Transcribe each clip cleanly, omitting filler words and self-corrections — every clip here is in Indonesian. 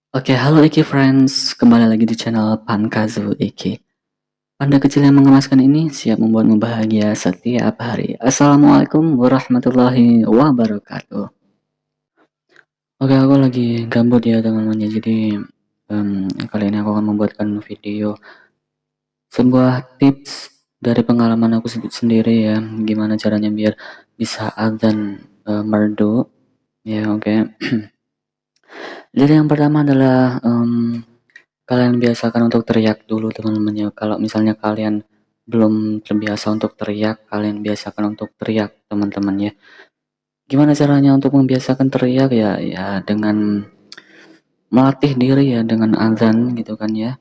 Oke, halo Iki Friends, kembali lagi di channel Pankazu Iki. Panda kecil yang mengemaskan ini siap membuatmu bahagia setiap hari. Assalamualaikum warahmatullahi wabarakatuh. Oke, aku lagi gabut ya teman-teman ya, jadi kali ini aku akan membuatkan video sebuah tips dari pengalaman aku sendiri ya, gimana caranya biar bisa adzan merdu ya. Oke. Jadi yang pertama adalah kalian biasakan untuk teriak dulu teman-teman ya. Kalau misalnya kalian belum terbiasa untuk teriak, kalian biasakan untuk teriak teman-teman ya. Gimana caranya untuk membiasakan teriak ya? Ya dengan melatih diri ya dengan azan gitu kan ya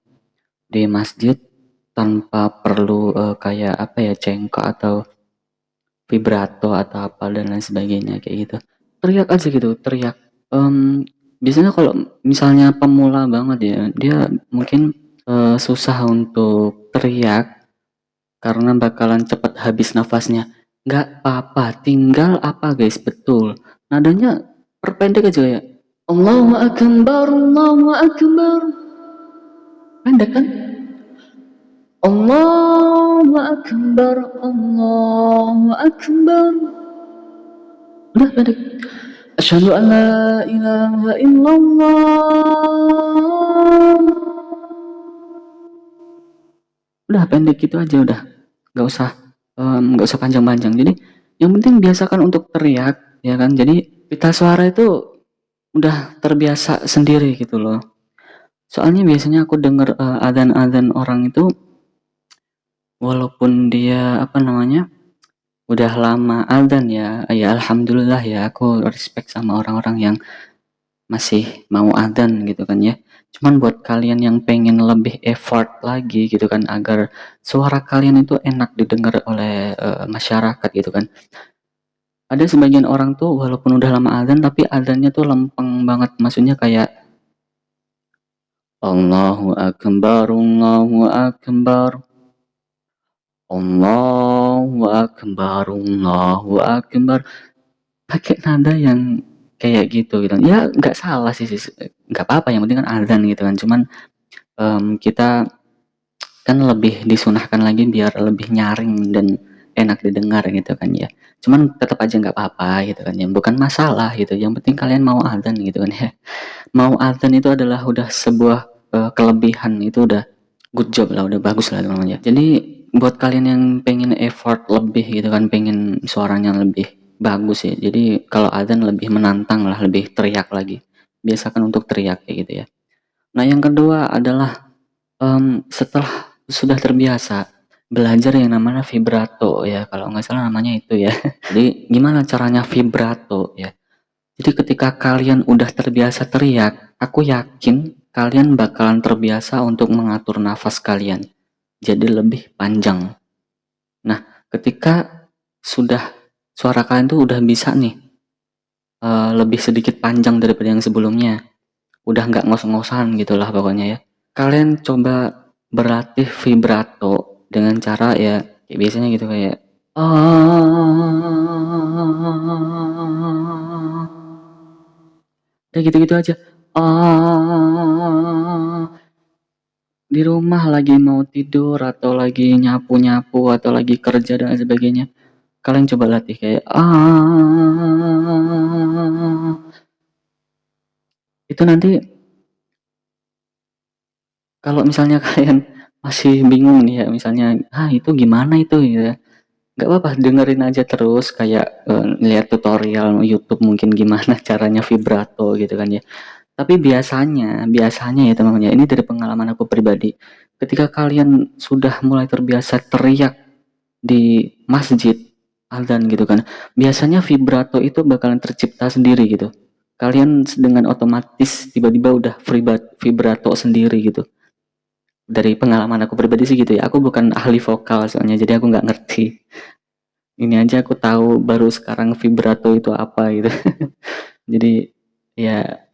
di masjid tanpa perlu kayak apa ya, cengkok atau vibrato atau apa dan lain sebagainya kayak gitu. Teriak aja gitu, teriak. Em, Biasanya kalau misalnya pemula banget ya, dia mungkin susah untuk teriak karena bakalan cepet habis nafasnya. Nggak apa-apa, tinggal apa guys, betul. Nadanya perpendek aja ya. Allahu Akbar, Allahu Akbar. Pendek kan? Allahu Akbar, Allahu Akbar. Udah pendek. Asyhadu an la ilaha illallah. Udah pendek gitu aja udah. Nggak usah panjang-panjang. Jadi yang penting biasakan untuk teriak ya kan. Jadi pita suara itu udah terbiasa sendiri gitu loh. Soalnya biasanya aku denger adzan-adzan orang itu walaupun dia apa namanya udah lama adzan ya, ya alhamdulillah ya aku respect sama orang-orang yang masih mau adzan gitu kan ya. Cuman buat kalian yang pengen lebih effort lagi gitu kan agar suara kalian itu enak didengar oleh masyarakat gitu kan. Ada sebagian orang tuh walaupun udah lama adzan tapi adzannya tuh lempeng banget. Maksudnya kayak Allahu Akbar, Allahu Akbar, Allahu Akbar, Allahu Akbar. Pakai nada yang kayak gitu gitu. Ya nggak salah sih, nggak apa-apa yang penting kan adzan gitu kan. Cuman kita kan lebih disunahkan lagi biar lebih nyaring dan enak didengar gitu kan ya. Cuman tetap aja nggak apa-apa gitu kan ya. Bukan masalah gitu. Yang penting kalian mau adzan gitu kan ya. Mau adzan itu adalah udah sebuah kelebihan, itu udah good job lah, udah bagus lah namanya. Jadi buat kalian yang pengen effort lebih gitu kan, pengen suaranya lebih bagus ya. Jadi kalau adzan lebih menantang lah, lebih teriak lagi. Biasakan untuk teriak kayak gitu ya. Nah yang kedua adalah setelah sudah terbiasa belajar yang namanya vibrato ya, kalau nggak salah namanya itu ya. Jadi gimana caranya vibrato ya? Jadi ketika kalian udah terbiasa teriak, aku yakin kalian bakalan terbiasa untuk mengatur nafas kalian. Jadi lebih panjang. Nah, ketika sudah suara kalian tuh udah bisa nih lebih sedikit panjang daripada yang sebelumnya, udah nggak ngos-ngosan gitulah pokoknya ya. Kalian coba berlatih vibrato dengan cara ya kayak biasanya gitu kayak kayak gitu-gitu aja. Di rumah lagi mau tidur atau lagi nyapu-nyapu atau lagi kerja dan sebagainya. Kalian coba latih kayak itu nanti kalau misalnya kalian masih bingung nih ya, misalnya itu gimana itu gitu ya. Gak apa-apa, dengerin aja terus kayak lihat tutorial YouTube mungkin gimana caranya vibrato gitu kan ya. Tapi biasanya ya teman-teman ya, ini dari pengalaman aku pribadi. Ketika kalian sudah mulai terbiasa teriak di masjid adzan gitu kan, biasanya vibrato itu bakalan tercipta sendiri gitu. Kalian dengan otomatis tiba-tiba udah vibrato sendiri gitu. Dari pengalaman aku pribadi sih gitu ya. Aku bukan ahli vokal soalnya, jadi aku nggak ngerti. Ini aja aku tahu baru sekarang vibrato itu apa gitu. Jadi ya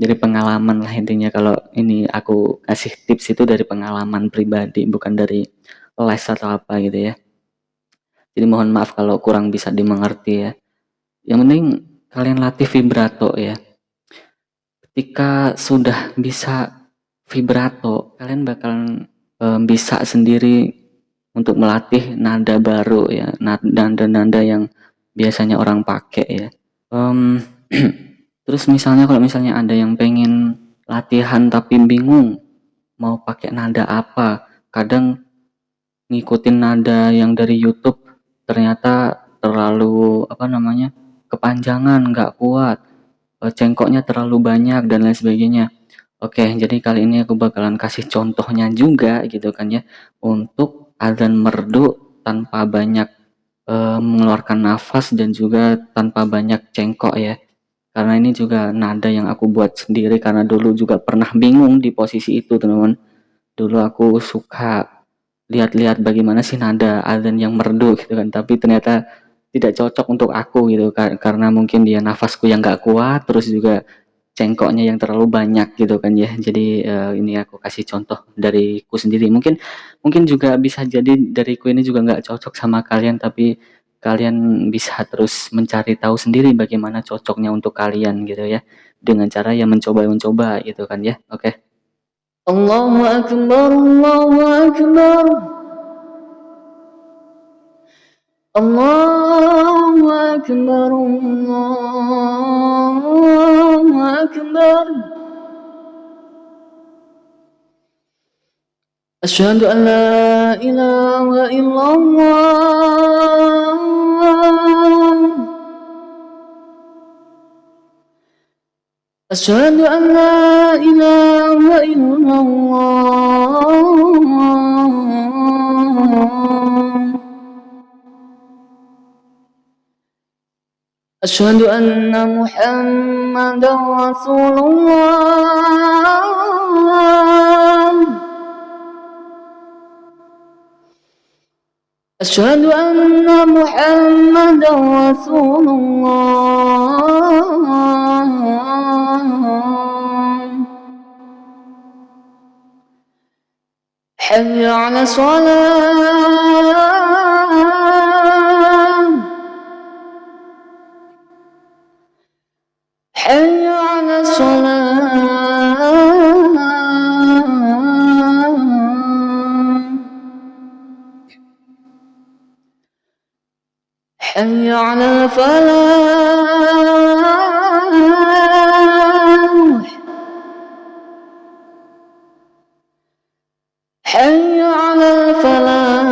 dari pengalaman lah intinya, kalau ini aku kasih tips itu dari pengalaman pribadi bukan dari les atau apa gitu ya. Jadi mohon maaf kalau kurang bisa dimengerti ya. Yang penting kalian latih vibrato ya. ketika sudah bisa vibrato, kalian bakalan bisa sendiri untuk melatih nada baru ya, nada-nada yang biasanya orang pakai ya. Terus misalnya kalau misalnya ada yang pengen latihan tapi bingung mau pakai nada apa, kadang ngikutin nada yang dari YouTube ternyata terlalu kepanjangan, nggak kuat, cengkoknya terlalu banyak dan lain sebagainya. Oke, jadi kali ini aku bakalan kasih contohnya juga gitu kan ya, untuk adzan merdu tanpa banyak mengeluarkan nafas dan juga tanpa banyak cengkok ya. Karena ini juga nada yang aku buat sendiri karena dulu juga pernah bingung di posisi itu, teman-teman. Dulu aku suka lihat-lihat bagaimana sih nada adzan yang merdu gitu kan, tapi ternyata tidak cocok untuk aku gitu karena mungkin dia nafasku yang gak kuat, terus juga cengkoknya yang terlalu banyak gitu kan ya. Jadi ini aku kasih contoh dariku sendiri. Mungkin mungkin juga bisa jadi dariku ini juga nggak cocok sama kalian, tapi kalian bisa terus mencari tahu sendiri bagaimana cocoknya untuk kalian gitu ya. Dengan cara ya mencoba-mencoba gitu kan ya. Oke. Allahu Akbar, Allahu Akbar. Allahu Akbar, Allahu Akbar. Asyhadu an la ilaha illallah. Asyhadu an la ilaha illallah. Asyhadu anna Muhammadar Rasulullah. Asyhadu anna Muhammadar Rasulullah. Hayya 'ala shalah. حي على الصلاة. حي على الفلاح. حي على الفلاح.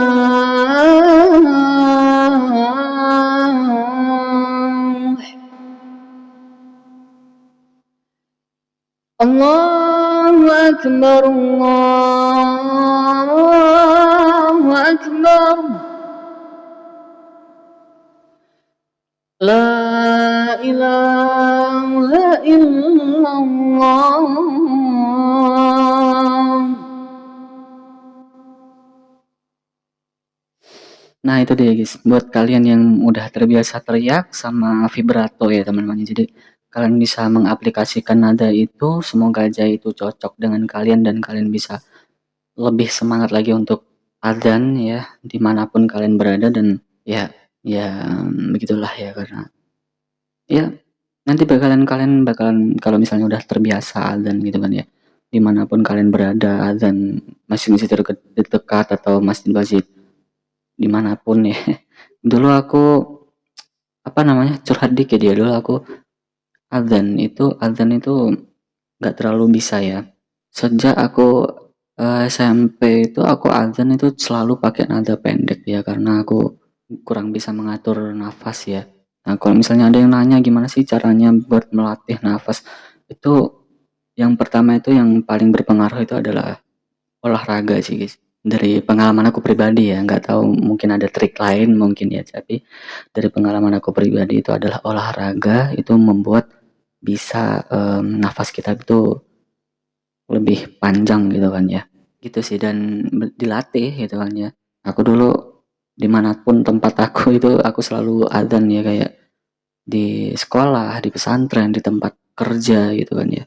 Allahu Akbar, Allahu Akbar. La ilaha illallah. Nah itu dia guys, buat kalian yang udah terbiasa teriak sama vibrato ya teman-teman. Jadi kalian bisa mengaplikasikan nada itu, semoga aja itu cocok dengan kalian dan kalian bisa lebih semangat lagi untuk adzan ya dimanapun kalian berada. Dan ya begitulah ya, karena ya nanti kalian bakalan kalau misalnya udah terbiasa adzan gitu kan ya, dimanapun kalian berada, adzan masjid-masjid dekat atau masjid-masjid dimanapun ya. Dulu aku curhat dikit ya, dulu aku adzan itu nggak terlalu bisa ya. Sejak aku SMP itu aku adzan itu selalu pakai nada pendek ya, karena aku kurang bisa mengatur nafas ya. Nah kalau misalnya ada yang nanya gimana sih caranya buat melatih nafas, itu yang pertama itu yang paling berpengaruh itu adalah olahraga sih guys. Dari pengalaman aku pribadi ya, nggak tahu mungkin ada trik lain mungkin ya, tapi dari pengalaman aku pribadi itu adalah olahraga itu membuat bisa nafas kita itu lebih panjang gitu kan ya, gitu sih, dan dilatih gitu kan ya. Aku dulu dimanapun tempat aku itu aku selalu adzan ya, kayak di sekolah, di pesantren, di tempat kerja gitu kan ya,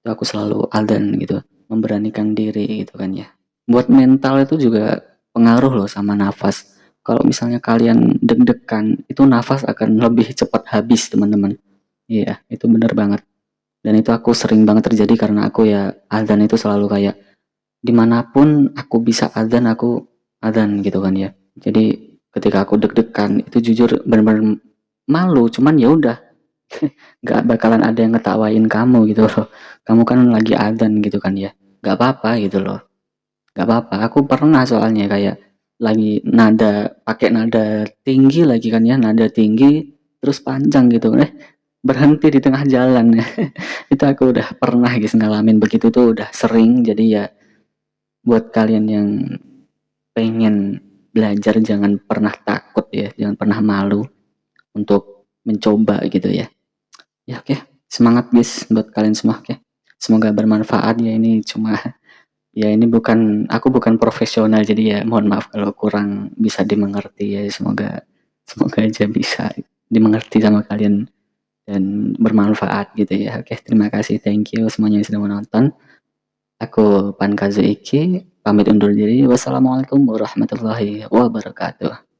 itu aku selalu adzan gitu, memberanikan diri gitu kan ya. Buat mental itu juga pengaruh loh sama nafas. Kalau misalnya kalian deg-degan, itu nafas akan lebih cepat habis teman-teman. Iya, itu bener banget. Dan itu aku sering banget terjadi karena aku ya adzan itu selalu kayak dimanapun aku bisa adzan aku adzan gitu kan ya. Jadi ketika aku deg-degan itu jujur bener-bener malu, cuman ya udah nggak bakalan ada yang ngetawain kamu gitu loh. Kamu kan lagi adzan gitu kan ya. Nggak apa-apa gitu loh. Nggak apa-apa. Aku pernah soalnya kayak lagi pakai nada tinggi lagi kan ya, nada tinggi terus panjang gitu. Berhenti di tengah jalan. Itu aku udah pernah guys ngalamin begitu tuh udah sering. Jadi ya buat kalian yang pengen belajar jangan pernah takut ya, jangan pernah malu untuk mencoba gitu ya. Ya oke, semangat guys buat kalian semua oke. Semoga bermanfaat ya ini cuma ya ini aku bukan profesional jadi ya mohon maaf kalau kurang bisa dimengerti ya. Semoga semoga aja bisa dimengerti sama kalian dan bermanfaat gitu ya. Oke, terima kasih. Thank you semuanya yang sudah menonton. Aku Pankazu Iki pamit undur diri. Wassalamualaikum warahmatullahi wabarakatuh.